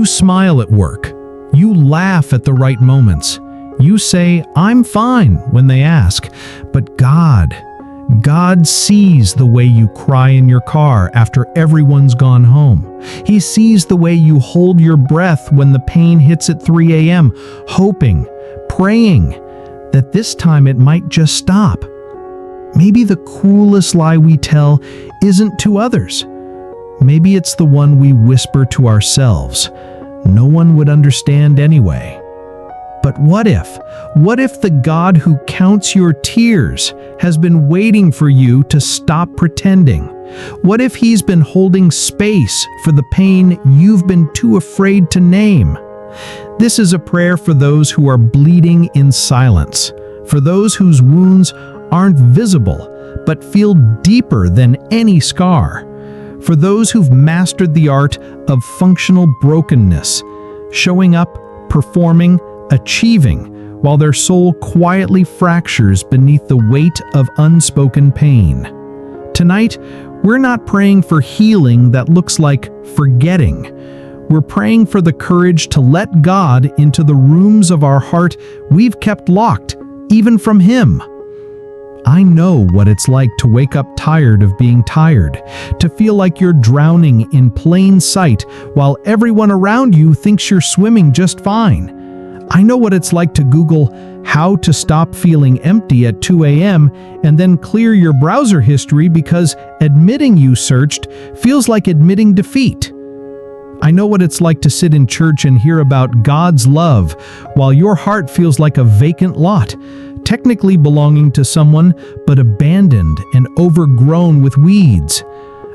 smile at work. You laugh at the right moments. You say, "I'm fine," when they ask. But God sees the way you cry in your car after everyone's gone home. He sees the way you hold your breath when the pain hits at 3 a.m., hoping, praying that this time it might just stop. Maybe the cruelest lie we tell isn't to others. Maybe it's the one we whisper to ourselves. No one would understand anyway. But what if? What if the God who counts your tears has been waiting for you to stop pretending? What if he's been holding space for the pain you've been too afraid to name? This is a prayer for those who are bleeding in silence, for those whose wounds aren't visible but feel deeper than any scar, for those who've mastered the art of functional brokenness, showing up, performing, achieving, while their soul quietly fractures beneath the weight of unspoken pain. Tonight, we're not praying for healing that looks like forgetting. We're praying for the courage to let God into the rooms of our heart we've kept locked, even from Him. I know what it's like to wake up tired of being tired, to feel like you're drowning in plain sight while everyone around you thinks you're swimming just fine. I know what it's like to Google how to stop feeling empty at 2 a.m. and then clear your browser history because admitting you searched feels like admitting defeat. I know what it's like to sit in church and hear about God's love while your heart feels like a vacant lot, technically belonging to someone but abandoned and overgrown with weeds.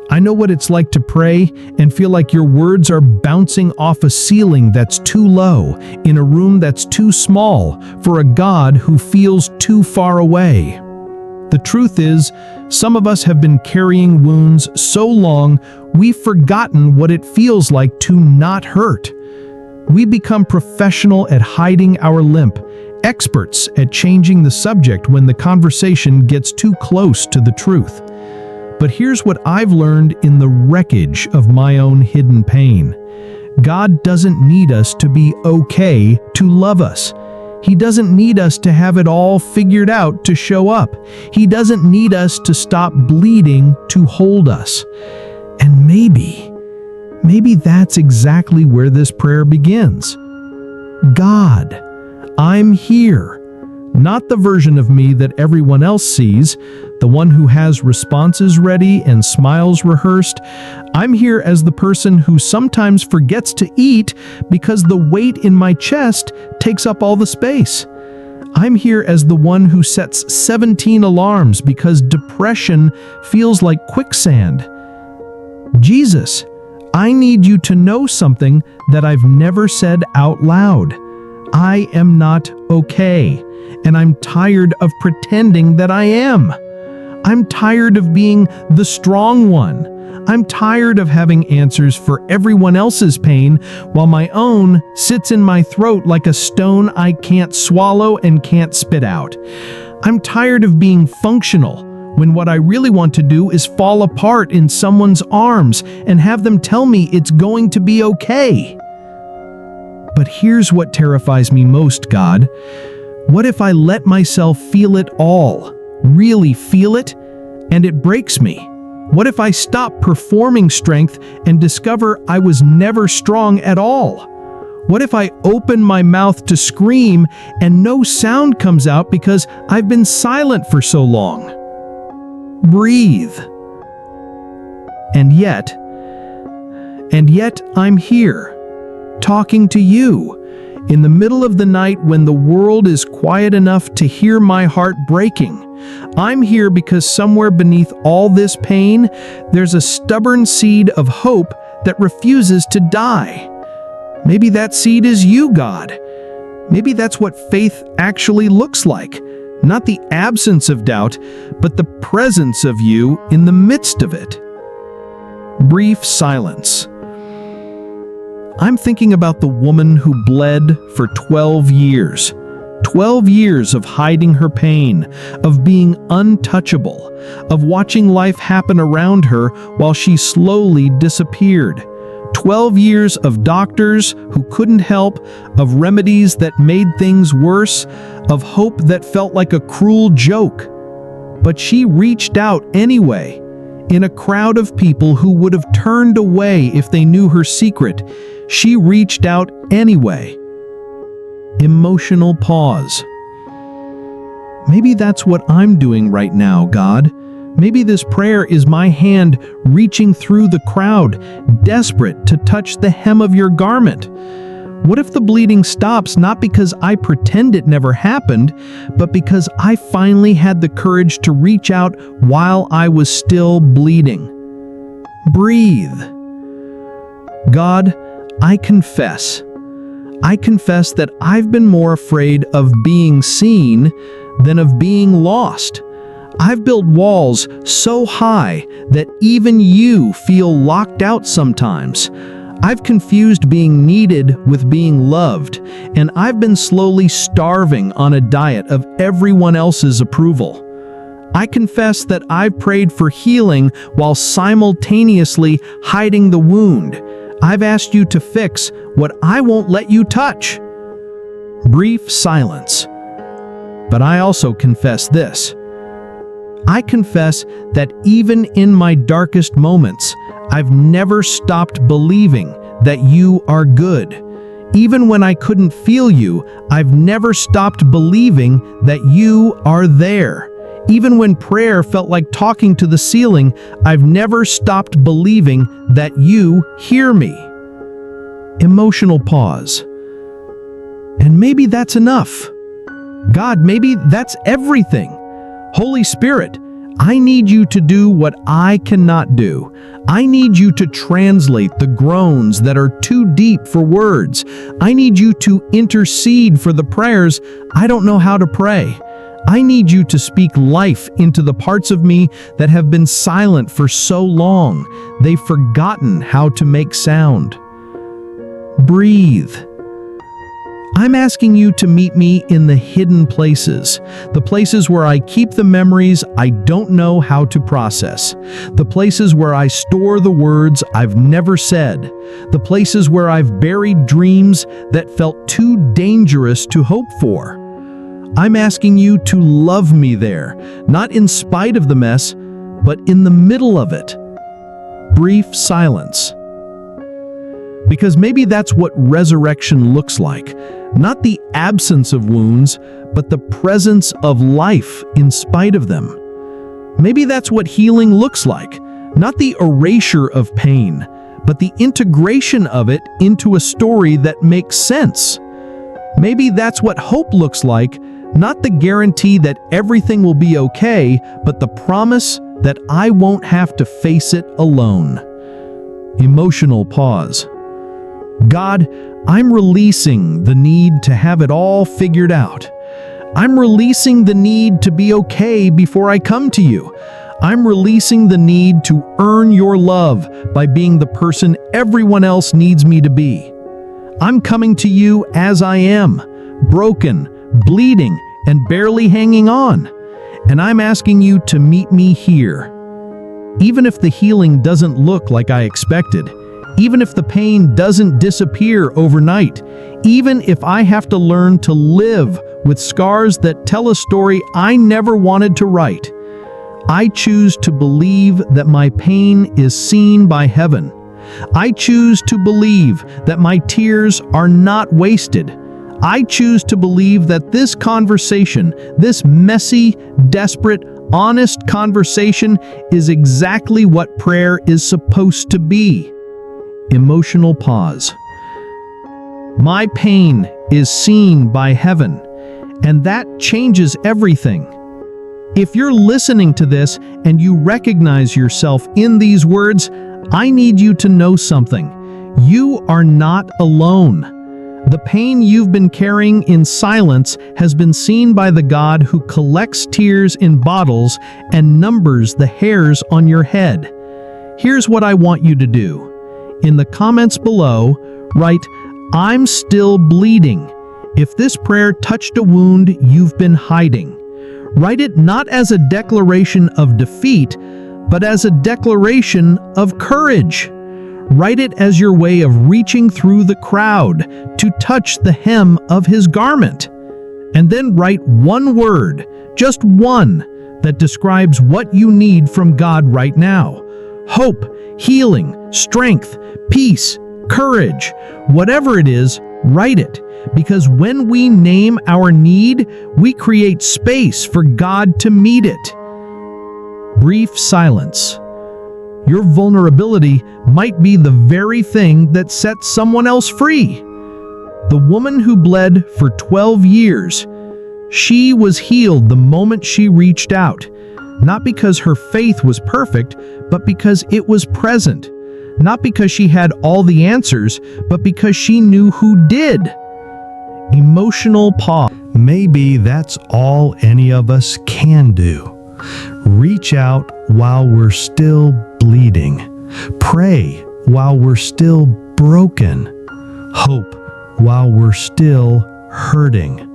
I know what it's like to pray and feel like your words are bouncing off a ceiling that's too low, in a room that's too small, for a God who feels too far away. The truth is, some of us have been carrying wounds so long we've forgotten what it feels like to not hurt. We become professional at hiding our limp, experts at changing the subject when the conversation gets too close to the truth. But here's what I've learned in the wreckage of my own hidden pain. God doesn't need us to be okay to love us. He doesn't need us to have it all figured out to show up. He doesn't need us to stop bleeding to hold us. And maybe that's exactly where this prayer begins. God, I'm here. Not the version of me that everyone else sees, the one who has responses ready and smiles rehearsed. I'm here as the person who sometimes forgets to eat because the weight in my chest takes up all the space. I'm here as the one who sets 17 alarms because depression feels like quicksand. Jesus, I need you to know something that I've never said out loud. I am not okay. And I'm tired of pretending that I am. I'm tired of being the strong one. I'm tired of having answers for everyone else's pain while my own sits in my throat like a stone I can't swallow and can't spit out. I'm tired of being functional when what I really want to do is fall apart in someone's arms and have them tell me it's going to be okay. But here's what terrifies me most, God. What if I let myself feel it all, really feel it, and it breaks me? What if I stop performing strength and discover I was never strong at all? What if I open my mouth to scream and no sound comes out because I've been silent for so long? Breathe. And yet I'm here, talking to you. In the middle of the night when the world is quiet enough to hear my heart breaking. I'm here because somewhere beneath all this pain, there's a stubborn seed of hope that refuses to die. Maybe that seed is you, God. Maybe that's what faith actually looks like. Not the absence of doubt, but the presence of you in the midst of it. Brief silence. I'm thinking about the woman who bled for 12 years. 12 years of hiding her pain, of being untouchable, of watching life happen around her while she slowly disappeared. 12 years of doctors who couldn't help, of remedies that made things worse, of hope that felt like a cruel joke. But she reached out anyway. In a crowd of people who would have turned away if they knew her secret, she reached out anyway. Emotional pause. Maybe that's what I'm doing right now, God. Maybe this prayer is my hand reaching through the crowd, desperate to touch the hem of your garment. What if the bleeding stops not because I pretend it never happened, but because I finally had the courage to reach out while I was still bleeding? Breathe. God, I confess that I've been more afraid of being seen than of being lost. I've built walls so high that even you feel locked out sometimes. I've confused being needed with being loved, and I've been slowly starving on a diet of everyone else's approval. I confess that I've prayed for healing while simultaneously hiding the wound. I've asked you to fix what I won't let you touch. Brief silence. But I also confess this. I confess that even in my darkest moments, I've never stopped believing that you are good. Even when I couldn't feel you, I've never stopped believing that you are there. Even when prayer felt like talking to the ceiling, I've never stopped believing that you hear me. Emotional pause. And maybe that's enough. God, maybe that's everything. Holy Spirit, I need you to do what I cannot do. I need you to translate the groans that are too deep for words. I need you to intercede for the prayers I don't know how to pray. I need you to speak life into the parts of me that have been silent for so long. They've forgotten how to make sound. Breathe. I'm asking you to meet me in the hidden places, the places where I keep the memories I don't know how to process, the places where I store the words I've never said, the places where I've buried dreams that felt too dangerous to hope for. I'm asking you to love me there, not in spite of the mess, but in the middle of it. Brief silence. Because maybe that's what resurrection looks like. Not the absence of wounds, but the presence of life in spite of them. Maybe that's what healing looks like. Not the erasure of pain, but the integration of it into a story that makes sense. Maybe that's what hope looks like. Not the guarantee that everything will be okay, but the promise that I won't have to face it alone. Emotional pause. God, I'm releasing the need to have it all figured out. I'm releasing the need to be okay before I come to you. I'm releasing the need to earn your love by being the person everyone else needs me to be. I'm coming to you as I am, broken, bleeding, and barely hanging on. And I'm asking you to meet me here. Even if the healing doesn't look like I expected, even if the pain doesn't disappear overnight, even if I have to learn to live with scars that tell a story I never wanted to write, I choose to believe that my pain is seen by heaven. I choose to believe that my tears are not wasted. I choose to believe that this conversation, this messy, desperate, honest conversation, is exactly what prayer is supposed to be. Emotional pause. My pain is seen by heaven, and that changes everything. If you're listening to this and you recognize yourself in these words, I need you to know something. You are not alone. The pain you've been carrying in silence has been seen by the God who collects tears in bottles and numbers the hairs on your head. Here's what I want you to do. In the comments below, write, "I'm still bleeding," if this prayer touched a wound you've been hiding. Write it not as a declaration of defeat, but as a declaration of courage. Write it as your way of reaching through the crowd to touch the hem of his garment. And then write one word, just one, that describes what you need from God right now. Hope, healing, strength, peace, courage, whatever it is, write it. Because when we name our need, we create space for God to meet it. Brief silence. Your vulnerability might be the very thing that sets someone else free. The woman who bled for 12 years, she was healed the moment she reached out, not because her faith was perfect, but because it was present. Not because she had all the answers, but because she knew who did. Emotional pause. Maybe that's all any of us can do. Reach out while we're still bleeding. Pray while we're still broken. Hope while we're still hurting.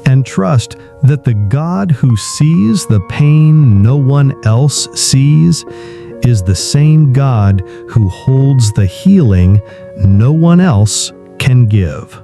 And trust that the God who sees the pain no one else sees is the same God who holds the healing no one else can give.